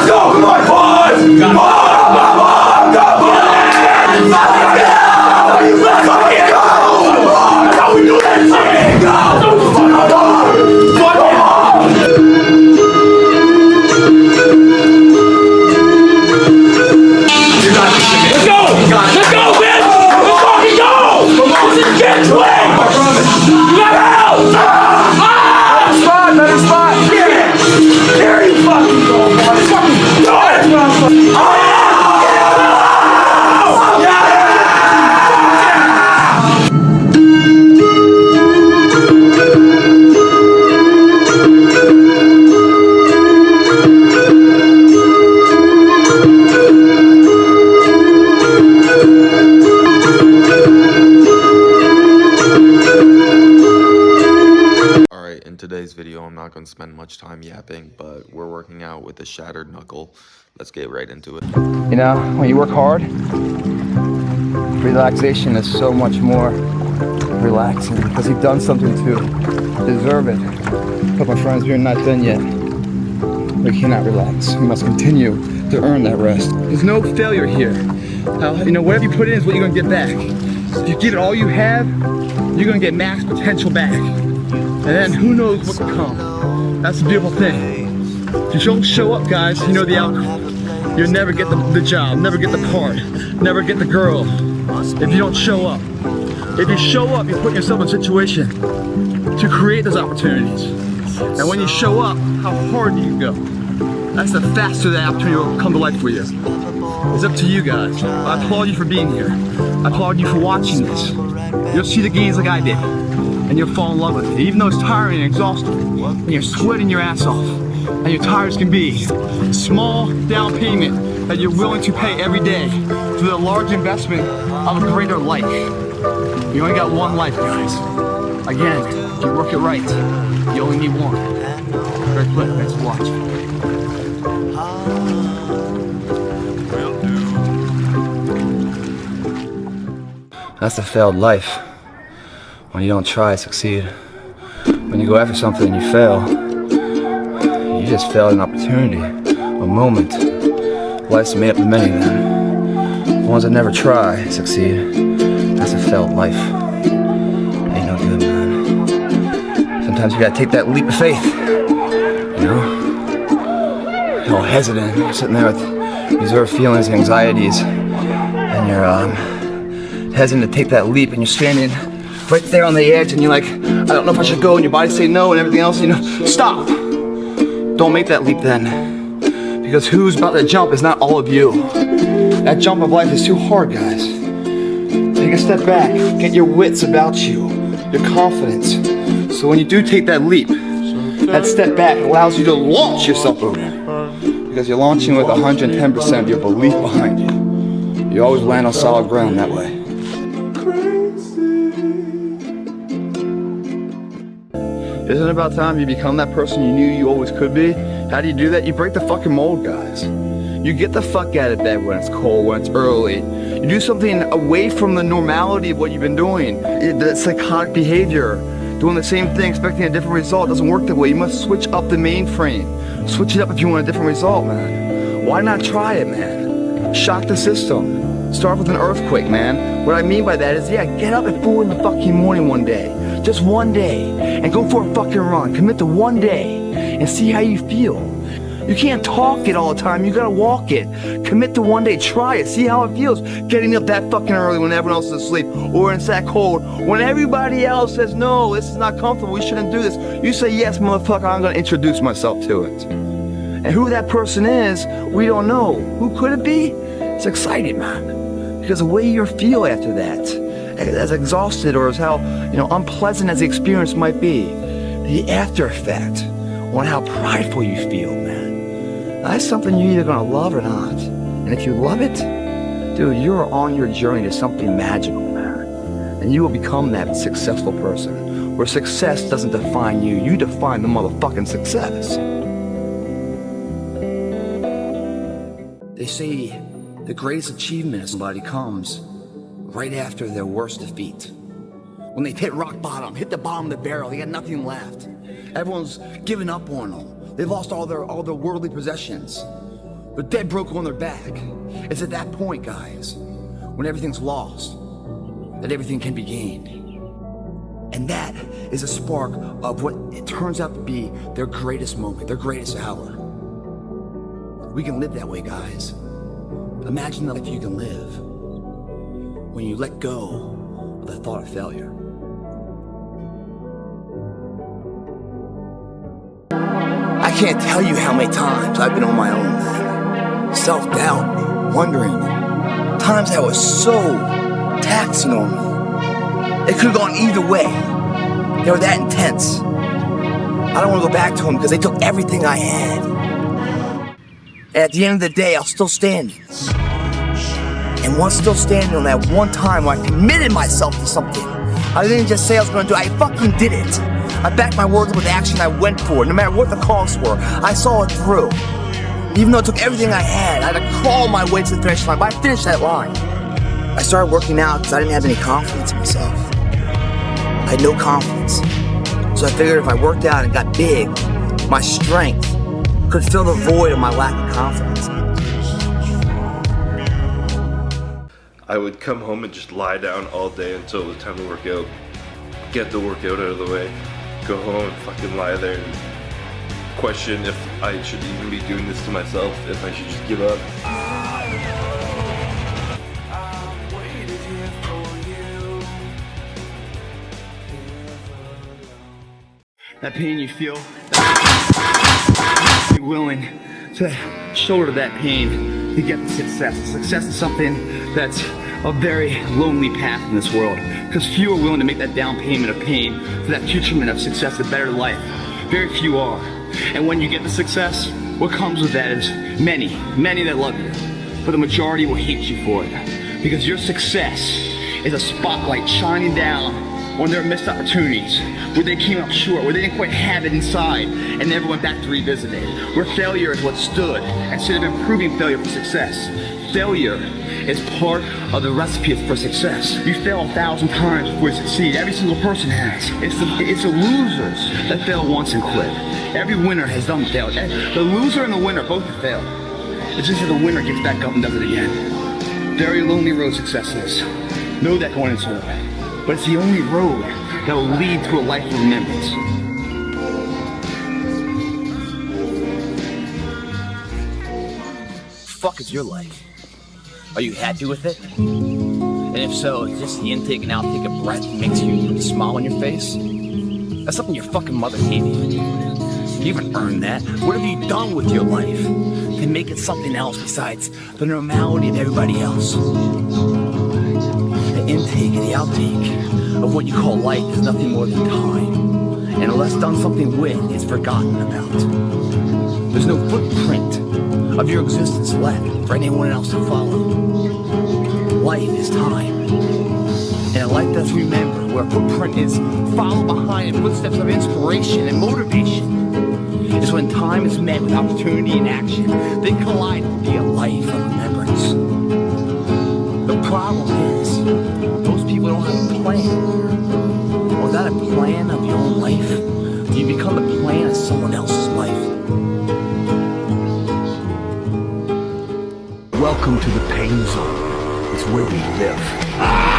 Let's go! Come on, boys! Come on! Let's fucking go! That's how we do that shit! Go! Let's go! Let's go, bitch! Let's fucking go! This is get quick! You got help! Better spot! Yeah! There you fucking go, boy! Fucking do it! In today's video, I'm not going to spend much time yapping, but we're working out with a shattered knuckle. Let's get right into it. You know, when you work hard, relaxation is so much more relaxing because you've done something to deserve it. But my friends, we're not done yet. We cannot relax. We must continue to earn that rest. There's no failure here. You know, whatever you put in is what you're going to get back. If you give it all you have, you're going to get max potential back. And then who knows what will come. That's the beautiful thing. If you don't show up, guys, you know the outcome. You'll never get the job, never get the part, never get the girl if you don't show up. If you show up, you put yourself in a situation to create those opportunities. And when you show up, how hard do you go? That's the faster the opportunity will come to life for you. It's up to you guys. I applaud you for being here. I applaud you for watching this. You'll see the gains like I did. And you'll fall in love with it, even though it's tiring and exhausting, and you're sweating your ass off, and you're tired as can be. Small down payment that you're willing to pay every day for the large investment of a greater life. You only got one life, guys. Again, if you work it right, you only need one. Very quick, thanks for watching. That's a failed life. When you don't try, succeed. When you go after something and you fail, you just failed an opportunity, a moment. Life's made up of many of them. The ones that never try, succeed. That's a failed life. Ain't no good, man. Sometimes you gotta take that leap of faith, you know? You're all hesitant, you're sitting there with reserved feelings, anxieties, and you're hesitant to take that leap, and you're standing right there on the edge, and you're like, I don't know if I should go, and your body say no, and everything else, you know, stop. Don't make that leap then, because who's about to jump is not all of you. That jump of life is too hard, guys. Take a step back, get your wits about you, your confidence. So when you do take that leap, that step back allows you to launch yourself over, because you're launching with 110% of your belief behind you. You always land on solid ground that way. Isn't it about time you become that person you knew you always could be? How do you do that? You break the fucking mold, guys. You get the fuck out of bed when it's cold, when it's early. You do something away from the normality of what you've been doing. That psychotic behavior, doing the same thing, expecting a different result, doesn't work that way. You must switch up the mainframe. Switch it up if you want a different result, man. Why not try it, man? Shock the system. Start with an earthquake, man. What I mean by that is, yeah, get up at 4 in the fucking morning one day. Just one day, and go for a fucking run. Commit to one day, and see how you feel. You can't talk it all the time, you gotta walk it. Commit to one day, try it, see how it feels. Getting up that fucking early when everyone else is asleep, or when it's that cold, when everybody else says, no, this is not comfortable, we shouldn't do this. You say, yes, motherfucker, I'm gonna introduce myself to it. And who that person is, we don't know. Who could it be? It's exciting, man. Because the way you feel after that, as exhausted or as how, you know, unpleasant as the experience might be, the after effect on how prideful you feel, man. That's something you're either gonna love or not. And if you love it, dude, you're on your journey to something magical, man. And you will become that successful person, where success doesn't define you, you define the motherfucking success. They say the greatest achievement of somebody comes right after their worst defeat. When they've hit rock bottom, hit the bottom of the barrel, they got nothing left. Everyone's given up on them. They've lost all their worldly possessions. They're dead broke on their back. It's at that point, guys, when everything's lost, that everything can be gained. And that is a spark of what it turns out to be their greatest moment, their greatest hour. We can live that way, guys. Imagine the life you can live when you let go of the thought of failure. I can't tell you how many times I've been on my own, man. Self-doubt, wondering. Times that was so taxing on me. It could have gone either way. They were that intense. I don't want to go back to them because they took everything I had. And at the end of the day, I'll still standing. And once still standing on that one time where I committed myself to something. I didn't just say I was going to do it, I fucking did it. I backed my words with action, I went for it. No matter what the costs were, I saw it through. Even though it took everything I had to crawl my way to the finish line, but I finished that line. I started working out because I didn't have any confidence in myself. I had no confidence. So I figured if I worked out and got big, my strength could fill the void of my lack of confidence. I would come home and just lie down all day until it was time to work out. Get the workout out of the way, go home and fucking lie there and question if I should even be doing this to myself, if I should just give up. That pain you feel, be willing to shoulder that pain to get the success. Success is something that's a very lonely path in this world, because few are willing to make that down payment of pain for that future of success, a better life. Very few are. And when you get the success, what comes with that is many that love you, but the majority will hate you for it, because your success is a spotlight shining down on their missed opportunities, where they came up short, where they didn't quite have it inside and never went back to revisit it, where failure is what stood instead of improving failure for success. Failure is part of the recipe for success. You fail 1,000 times before you succeed. Every single person has. It's the losers that fail once and quit. Every winner has done failed. The loser and the winner both have failed. It's just that the winner gets back up and does it again. Very lonely road success is. Know that going into it. But it's the only road that will lead to a life of remembrance. Fuck is your life? Are you happy with it? And if so, is just the intake and outtake of breath that makes you put a smile on your face? That's something your fucking mother gave you. You haven't earned that. What have you done with your life to make it something else besides the normality of everybody else? The intake and the outtake of what you call life is nothing more than time. And unless done something with, it's forgotten about. There's no footprint of your existence left for anyone else to follow. Life is time. And a life that's remembered, where a footprint is followed behind in footsteps of inspiration and motivation, is when time is met with opportunity and action. They collide to be a life of remembrance. The problem is, most people don't have a plan. Without a plan of your own life, you become the plan of someone else's life. Welcome to the pain zone. It's where we live.